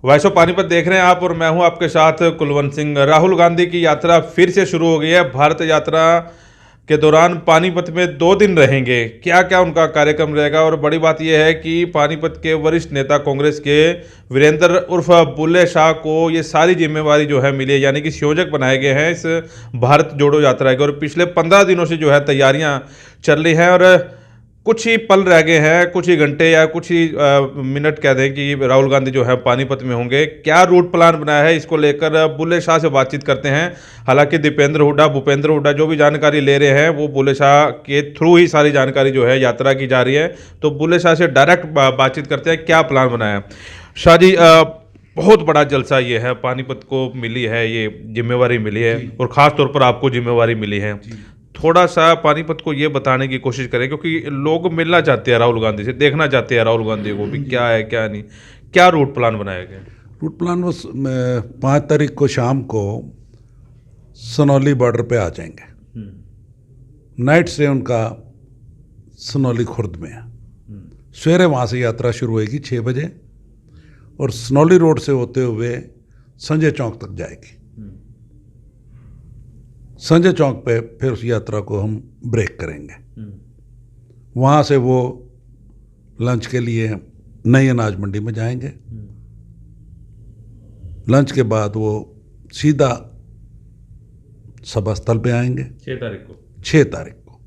Voice of Panipat देख रहे हैं आप और मैं हूं आपके साथ कुलवंत सिंह। राहुल गांधी की यात्रा फिर से शुरू हो गई है। भारत यात्रा के दौरान पानीपत में 2 दिन रहेंगे। क्या क्या उनका कार्यक्रम रहेगा, और बड़ी बात यह है कि पानीपत के वरिष्ठ नेता कांग्रेस के वीरेंद्र उर्फ बुल्ले शाह को ये सारी जिम्मेवारी जो है मिली है, यानी कि संयोजक बनाए गए हैं इस भारत जोड़ो यात्रा के। और पिछले 15 दिनों से जो है तैयारियां चल रही हैं, और कुछ ही पल रह गए हैं, कुछ ही घंटे या कुछ ही मिनट कह दें कि राहुल गांधी जो है पानीपत में होंगे। क्या रूट प्लान बनाया है, इसको लेकर बुल्ले शाह से बातचीत करते हैं। हालांकि भूपेंद्र हुड्डा जो भी जानकारी ले रहे हैं वो बुल्ले शाह के थ्रू ही सारी जानकारी जो है यात्रा की जा रही है। तो बुल्ले शाह से डायरेक्ट बातचीत करते हैं, क्या प्लान बनाया। शाह जी, बहुत बड़ा जलसा ये है, पानीपत को मिली है ये जिम्मेवारी मिली है, और ख़ास तौर पर आपको जिम्मेवारी मिली है। थोड़ा सा पानीपत को ये बताने की कोशिश करें, क्योंकि लोग मिलना चाहते हैं राहुल गांधी से, देखना चाहते हैं राहुल गांधी को भी क्या है क्या नहीं। क्या रूट प्लान बनाया गया? रूट प्लान बस 5 तारीख को शाम को सनौली बॉर्डर पे आ जाएंगे। नाइट से उनका सनौली खुर्द में है। सवेरे वहाँ से यात्रा शुरू होएगी 6 बजे, और सनौली रोड से होते हुए संजय चौक तक जाएगी। संजय चौक पे फिर उस यात्रा को हम ब्रेक करेंगे। वहाँ से वो लंच के लिए नई अनाज मंडी में जाएंगे। लंच के बाद वो सीधा सभा स्थल पे आएंगे 6 तारीख को।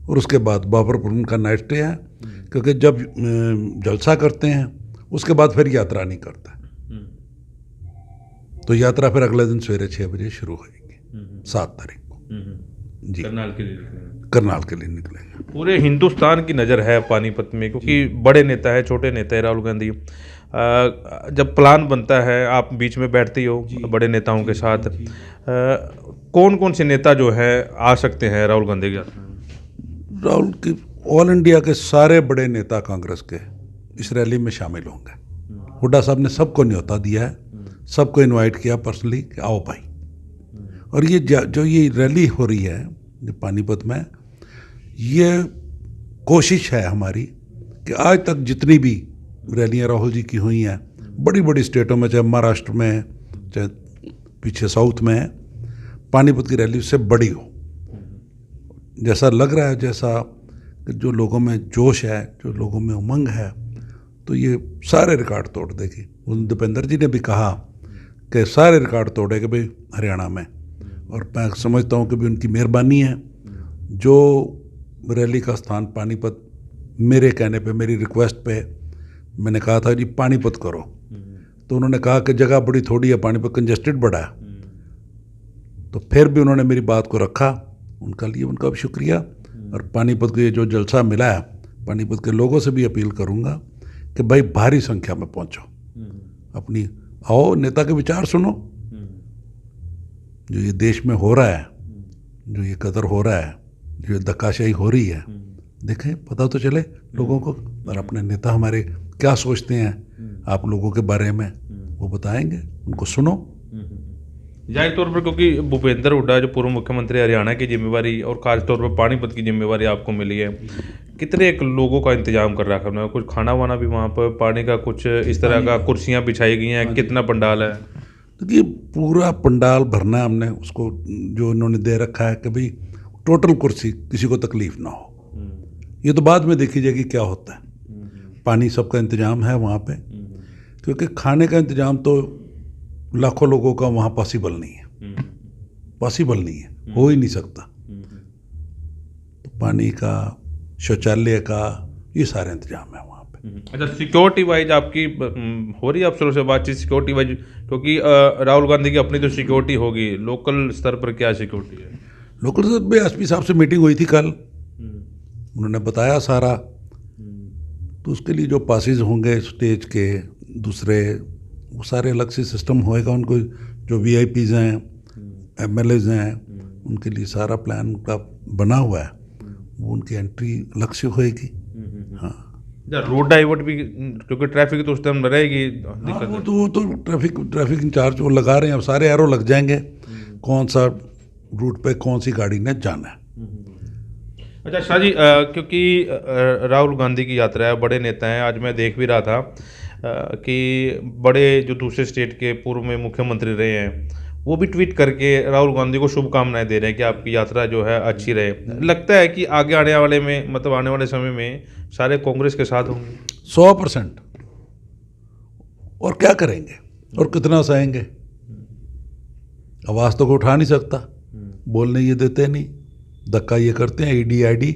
और उसके बाद बाबरपुर उनका नाइट स्टे है, क्योंकि जब जलसा करते हैं उसके बाद फिर यात्रा नहीं करता। तो यात्रा फिर अगले दिन सवेरे 6 बजे शुरू होगी 7 तारीख को जी। करनाल के लिए निकलेंगे। पूरे हिंदुस्तान की नज़र है पानीपत में, क्योंकि बड़े नेता है, छोटे नेता है राहुल गांधी। जब प्लान बनता है, आप बीच में बैठती हो बड़े नेताओं के साथ, कौन कौन से नेता जो है आ सकते हैं राहुल गांधी के साथ? राहुल की ऑल इंडिया के सारे बड़े नेता कांग्रेस के इस रैली में शामिल होंगे। हुड्डा साहब ने सबको न्योता दिया है, सबको इनवाइट किया पर्सनली कि आओ भाई। और ये जो ये रैली हो रही है पानीपत में, ये कोशिश है हमारी कि आज तक जितनी भी रैलियाँ राहुल जी की हुई हैं बड़ी बड़ी स्टेटों में, चाहे महाराष्ट्र में, चाहे पीछे साउथ में, पानीपत की रैली उससे बड़ी हो। जैसा लग रहा है, जैसा जो लोगों में जोश है, जो लोगों में उमंग है, तो ये सारे रिकॉर्ड तोड़ देगी। दीपेंद्र जी ने भी कहा कि सारे रिकॉर्ड तोड़ेगा भाई हरियाणा में। और मैं समझता हूँ कि भी उनकी मेहरबानी है। जो रैली का स्थान पानीपत, मेरे कहने पे, मेरी रिक्वेस्ट पे मैंने कहा था जी पानीपत करो, तो उन्होंने कहा कि जगह बड़ी थोड़ी है, पानीपत कंजेस्टेड बड़ा है। तो फिर भी उन्होंने मेरी बात को रखा, उनका लिए उनका भी शुक्रिया। और पानीपत को ये जो जलसा मिला है, पानीपत के लोगों से भी अपील करूँगा कि भाई भारी संख्या में पहुँचो, अपनी आओ, नेता के विचार सुनो। जो ये देश में हो रहा है, जो ये कदर हो रहा है, जो ये धक्काशाही हो रही है, देखें, पता तो चले लोगों को। और अपने नेता हमारे क्या सोचते हैं आप लोगों के बारे में, वो बताएंगे, उनको सुनो। जाहिर तौर पर, क्योंकि भूपेंद्र हुड्डा जो पूर्व मुख्यमंत्री हरियाणा की जिम्मेवारी और खास तौर पर पानीपत की जिम्मेवारी आपको मिली है, कितने एक लोगों का इंतजाम कर रखा है? कुछ खाना वाना भी वहाँ पर, पानी का कुछ इस तरह का, कुर्सियाँ बिछाई गई हैं, कितना पंडाल है? देखिए, पूरा पंडाल भरना है हमने, उसको जो इन्होंने दे रखा है कि भाई टोटल कुर्सी, किसी को तकलीफ ना हो। ये तो बाद में देखी जाएगी क्या होता है। पानी सबका इंतजाम है वहाँ पे, क्योंकि खाने का इंतजाम तो लाखों लोगों का वहाँ पॉसिबल नहीं है, हो ही नहीं सकता। तो पानी का, शौचालय का, ये सारे इंतजाम है वहाँ पे। अच्छा, सिक्योरिटी वाइज आपकी हो रही है अफसरों से बातचीत सिक्योरिटी वाइज? क्योंकि राहुल गांधी की अपनी तो सिक्योरिटी होगी, लोकल स्तर पर क्या सिक्योरिटी है? लोकल स्तर पर एसपी साहब से मीटिंग हुई थी कल, उन्होंने बताया सारा। तो उसके लिए जो पासेज होंगे स्टेज के, दूसरे, वो सारे अलग से सिस्टम होएगा उनको। जो VIPs हैं, MLAs हैं, उनके लिए सारा प्लान का बना हुआ है, वो उनकी एंट्री अलग से होएगी। हाँ, रोड डाइवर्ट भी, क्योंकि ट्रैफिक तो उस टाइम रहेगी दिक्कत। वो तो ट्रैफिक इंचार्ज वो लगा रहे हैं, अब सारे एरो लग जाएंगे कौन सा रूट पे कौन सी गाड़ी ने जाना है। अच्छा शाह जी, क्योंकि राहुल गांधी की यात्रा है, बड़े नेता हैं, आज मैं देख भी रहा था कि बड़े जो दूसरे स्टेट के पूर्व में मुख्यमंत्री रहे हैं वो भी ट्वीट करके राहुल गांधी को शुभकामनाएं दे रहे हैं कि आपकी यात्रा जो है अच्छी रहे। लगता है कि आगे आने वाले में मतलब आने वाले समय में सारे कांग्रेस के साथ होंगे। 100%। और क्या करेंगे और कितना सहेंगे? आवाज़ तो कोई उठा नहीं सकता, बोलने ये देते नहीं, धक्का ये करते हैं ईडी आईडी।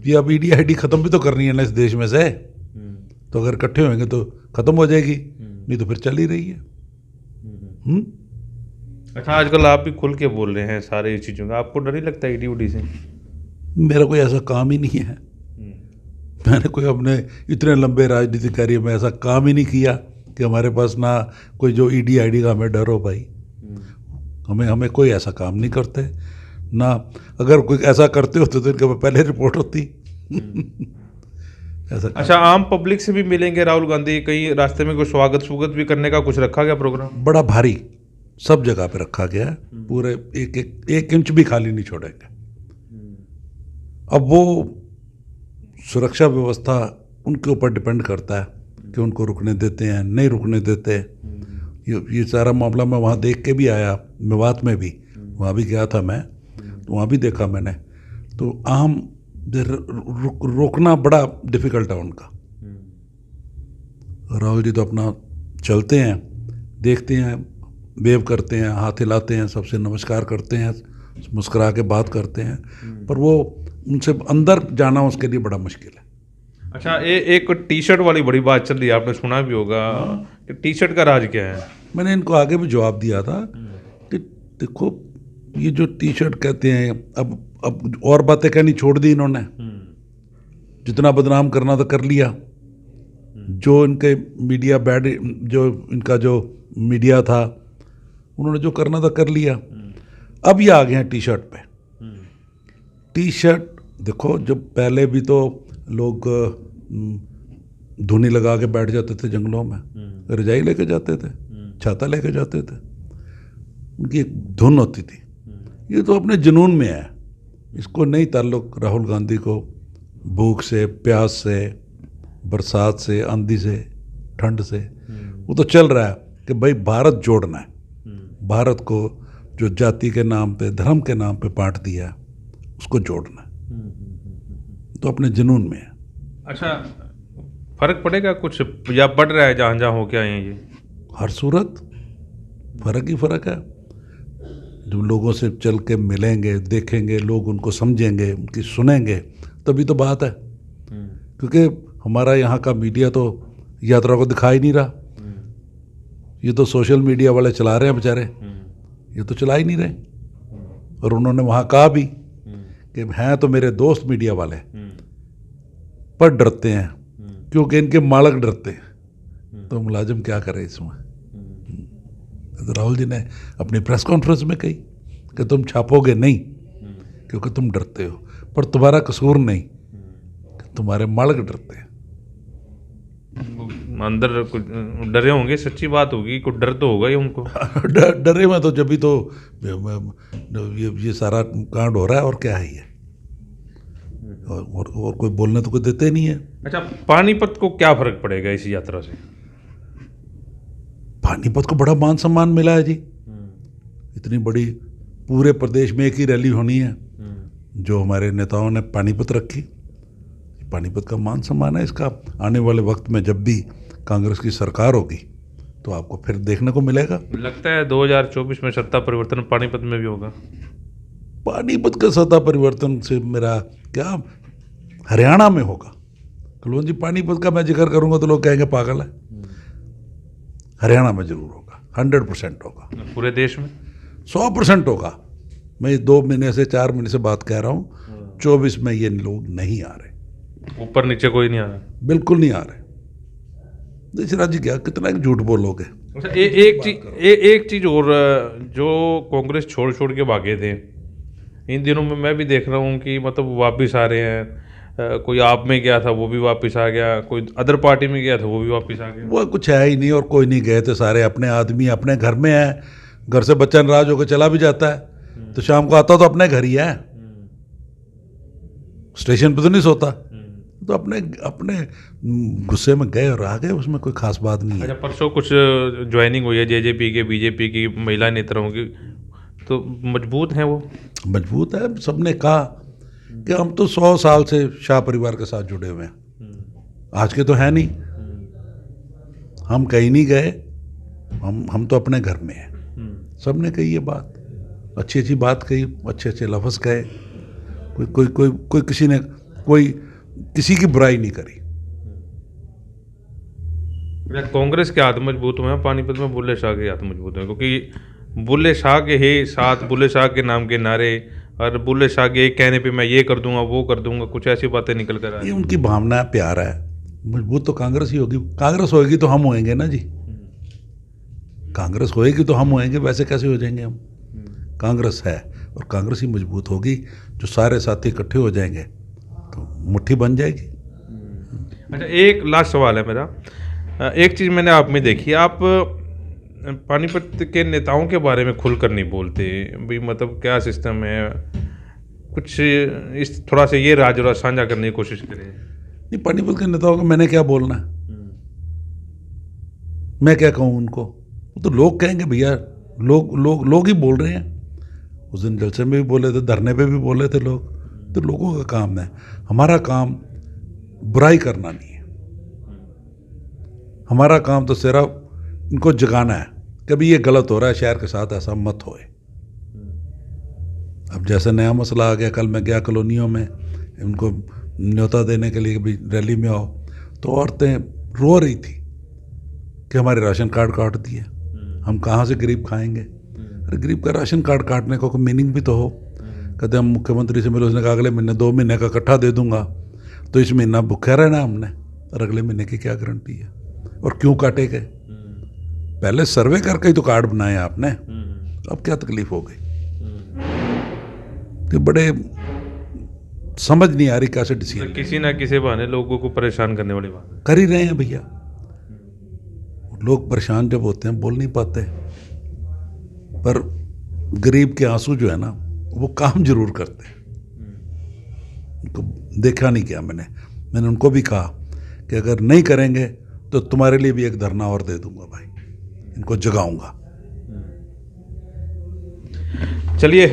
ये अब ईडी आईडी ख़त्म भी तो करनी है ना इस देश में से, तो अगर इकट्ठे होंगे तो ख़त्म हो जाएगी, नहीं तो फिर चल ही रही है। अच्छा, आजकल आप भी खुल के बोल रहे हैं सारी चीज़ों का, आपको डर नहीं लगता ईडी उडी से? मेरा कोई ऐसा काम ही नहीं है। मैंने कोई अपने इतने लंबे राजनीतिक कार्य में ऐसा काम ही नहीं किया कि हमारे पास ना कोई जो ईडी आईडी का हमें डर हो। भाई हमें कोई ऐसा काम नहीं करते ना। अगर कोई ऐसा करते होते तो इनके पहले रिपोर्ट होती। ऐसा। अच्छा, आम पब्लिक से भी मिलेंगे राहुल गांधी? कहीं रास्ते में कोई स्वागत भी करने का कुछ रखा गया प्रोग्राम? बड़ा भारी सब जगह पे रखा गया है, पूरे एक इंच भी खाली नहीं छोड़ेंगे। अब वो सुरक्षा व्यवस्था उनके ऊपर डिपेंड करता है कि उनको रुकने देते हैं नहीं रुकने देते। ये सारा मामला मैं वहाँ देख के भी आया, मेवात में भी वहाँ भी गया था मैं, तो वहाँ भी देखा मैंने। तो आम रोकना बड़ा डिफ़िकल्ट है उनका। राहुल जी तो अपना चलते हैं, देखते हैं, वेव करते हैं, हाथ हिलाते हैं, सबसे नमस्कार करते हैं, मुस्कुरा के बात करते हैं, पर वो उनसे अंदर जाना उसके लिए बड़ा मुश्किल है। अच्छा, एक टी शर्ट वाली बड़ी बात चल रही है, आपने सुना भी होगा कि टी शर्ट का राज क्या है? मैंने इनको आगे भी जवाब दिया था कि देखो ये जो टी शर्ट कहते हैं, अब और बातें कहनी छोड़ दी इन्होंने। जितना बदनाम करना था कर लिया। जो इनके मीडिया बैड, जो इनका जो मीडिया था उन्होंने जो करना था कर लिया। अब ये आ गए हैं टी शर्ट पे। टी शर्ट देखो, जब पहले भी तो लोग धुनी लगा के बैठ जाते थे जंगलों में, रजाई लेके जाते थे, छाता लेके जाते थे, उनकी एक धुन होती थी। ये तो अपने जुनून में है, इसको नहीं ताल्लुक राहुल गांधी को भूख से, प्यास से, बरसात से, आंधी से, ठंड से। वो तो चल रहा है कि भाई भारत जोड़ना है, भारत को जो जाति के नाम पे, धर्म के नाम पे बांट दिया है उसको जोड़ना है, तो अपने जुनून में है। अच्छा, फर्क पड़ेगा कुछ या बढ़ रहा है जहाँ जहाँ हो क्या है ये? हर सूरत फर्क ही फर्क है। जब लोगों से चल के मिलेंगे, देखेंगे, लोग उनको समझेंगे, उनकी सुनेंगे, तभी तो बात है। क्योंकि हमारा यहाँ का मीडिया तो यात्रा को दिखा ही नहीं रहा। ये तो सोशल मीडिया वाले चला रहे हैं बेचारे, ये तो चला ही नहीं रहे। और उन्होंने वहाँ कहा भी कि हैं तो मेरे दोस्त मीडिया वाले, पर डरते हैं क्योंकि इनके मालक डरते हैं। तो मुलाजिम क्या करे इसमें? तो राहुल जी ने अपनी प्रेस कॉन्फ्रेंस में कही कि तुम छापोगे नहीं क्योंकि तुम डरते हो, पर तुम्हारा कसूर नहीं, तुम्हारे मालक डरते हैं। अंदर कुछ डरे होंगे, सच्ची बात होगी, कुछ डर तो होगा ही उनको। डरे में तो जब भी तो ये सारा कांड हो रहा है, और क्या है ये? और कोई बोलने तो कोई देते नहीं है। अच्छा, पानीपत को क्या फर्क पड़ेगा इस यात्रा से? पानीपत को बड़ा मान सम्मान मिला है जी। इतनी बड़ी पूरे प्रदेश में एक ही रैली होनी है जो हमारे नेताओं ने पानीपत रखी। पानीपत का मान सम्मान है। इसका आने वाले वक्त में जब भी कांग्रेस की सरकार होगी तो आपको फिर देखने को मिलेगा। लगता है 2024 में सत्ता परिवर्तन पानीपत में भी होगा। पानीपत का सत्ता परिवर्तन से मेरा क्या, हरियाणा में होगा। कुलवंत जी, पानीपत का मैं जिक्र करूंगा तो लोग कहेंगे पागल है। हरियाणा में जरूर होगा, 100% होगा। पूरे देश में 100% होगा। मैं 2 महीने से 4 महीने से बात कह रहा हूँ। 24 में ये लोग नहीं आ रहे, ऊपर नीचे कोई नहीं आ रहा, बिल्कुल नहीं आ रहे। देशराज जी क्या कितना झूठ बोलोगे। अच्छा, एक चीज और, जो कांग्रेस छोड़ के भागे थे, इन दिनों में मैं भी देख रहा हूँ कि मतलब वापस आ रहे हैं। कोई आप में गया था वो भी वापस आ गया, कोई अदर पार्टी में गया था वो भी वापस आ गया। वो कुछ है ही नहीं और कोई नहीं गए थे, सारे अपने आदमी अपने घर में हैं। घर से बच्चा नाराज होकर चला भी जाता है तो शाम को आता तो अपने घर ही है, स्टेशन पे तो नहीं सोता। तो अपने अपने गुस्से में गए और आ गए, उसमें कोई खास बात नहीं है। अच्छा, परसों कुछ ज्वाइनिंग हुई है जेजेपी के, बीजेपी की महिला नेताओं की, तो मजबूत हैं वो? मजबूत है। सबने कहा कि हम तो 100 साल से शाह परिवार के साथ जुड़े हुए हैं, आज के तो है नहीं, हम कहीं नहीं गए, हम तो अपने घर में हैं। सबने कही ये बात, अच्छी अच्छी बात कही, अच्छे अच्छे लफ्ज़ कहे, कोई किसी ने कोई किसी की बुराई नहीं करी। कांग्रेस के हाथ मजबूत हुए हैं पानीपत में, बुल्ले शाह के हाथ मजबूत हुए, क्योंकि बुल्ले शाह के ही साथ, बुल्ले शाह के नाम के नारे और बुल्ले शाह के एक कहने पे मैं ये कर दूंगा वो कर दूंगा, कुछ ऐसी बातें निकल कर आ रही ये उनकी भावना है, प्यार है। मजबूत तो कांग्रेस ही होगी, कांग्रेस होएगी तो हम होएंगे ना जी, कांग्रेस होएगी तो हम होएंगे, वैसे कैसे हो जाएंगे हम? कांग्रेस है और कांग्रेस ही मजबूत होगी, जो सारे साथी इकट्ठे हो जाएंगे तो मुट्ठी बन जाएगी। अच्छा, एक लास्ट सवाल है मेरा। एक चीज़ मैंने आप में देखी, आप पानीपत के नेताओं के बारे में खुलकर नहीं बोलते भाई, मतलब क्या सिस्टम है, कुछ इस थोड़ा सा ये राज और साझा करने की कोशिश करें। नहीं, पानीपत के नेताओं को मैंने क्या बोलना है, मैं क्या कहूँ उनको? वो तो लोग कहेंगे भैया, लोग ही बोल रहे हैं। उस दिन जलसे में भी बोले थे, धरने पे भी बोले थे लोग, तो लोगों का काम है। हमारा काम बुराई करना नहीं है, हमारा काम तो सिर्फ इनको जगाना है कभी ये गलत हो रहा है, शहर के साथ ऐसा मत होए। अब जैसे नया मसला आ गया, कल मैं गया कॉलोनियों में, उनको न्योता देने के लिए भी रैली में आओ, तो औरतें रो रही थी कि हमारे राशन कार्ड काट दिए, हम कहाँ से गरीब खाएंगे। अरे गरीब का राशन कार्ड काटने का कोई मीनिंग भी तो हो। कहते हम मुख्यमंत्री से मिले, उसने कहा अगले महीने 2 महीने का इकट्ठा दे दूंगा, तो इस महीना भूखे रहना हमने, और अगले महीने की क्या गारंटी है? और क्यों काटे गए? पहले सर्वे करके ही तो कार्ड बनाए आपने, अब क्या तकलीफ हो गई? तो बड़े समझ नहीं आ रही कैसे डिसीजन किसी ना किसी बहाने लोगों को परेशान करने वाली बात कर ही रहे हैं भैया। लोग परेशान जब होते हैं बोल नहीं पाते, पर गरीब के आंसू जो है ना वो काम जरूर करते हैं। उनको देखा नहीं क्या मैंने उनको भी कहा कि अगर नहीं करेंगे तो तुम्हारे लिए भी एक धरना और दे दूंगा भाई, इनको जगाऊंगा। चलिए,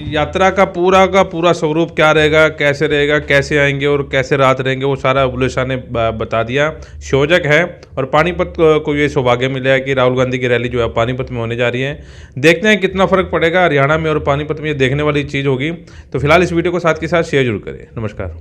यात्रा का पूरा स्वरूप क्या रहेगा, कैसे रहेगा, कैसे आएंगे और कैसे रात रहेंगे, वो सारा बुल्ले शाह ने बता दिया। संयोजक है और पानीपत को ये सौभाग्य मिला है कि राहुल गांधी की रैली जो है पानीपत में होने जा रही है। देखते हैं कितना फ़र्क पड़ेगा हरियाणा में और पानीपत में, ये देखने वाली चीज़ होगी। तो फिलहाल इस वीडियो को साथ के साथ शेयर जरूर करें। नमस्कार।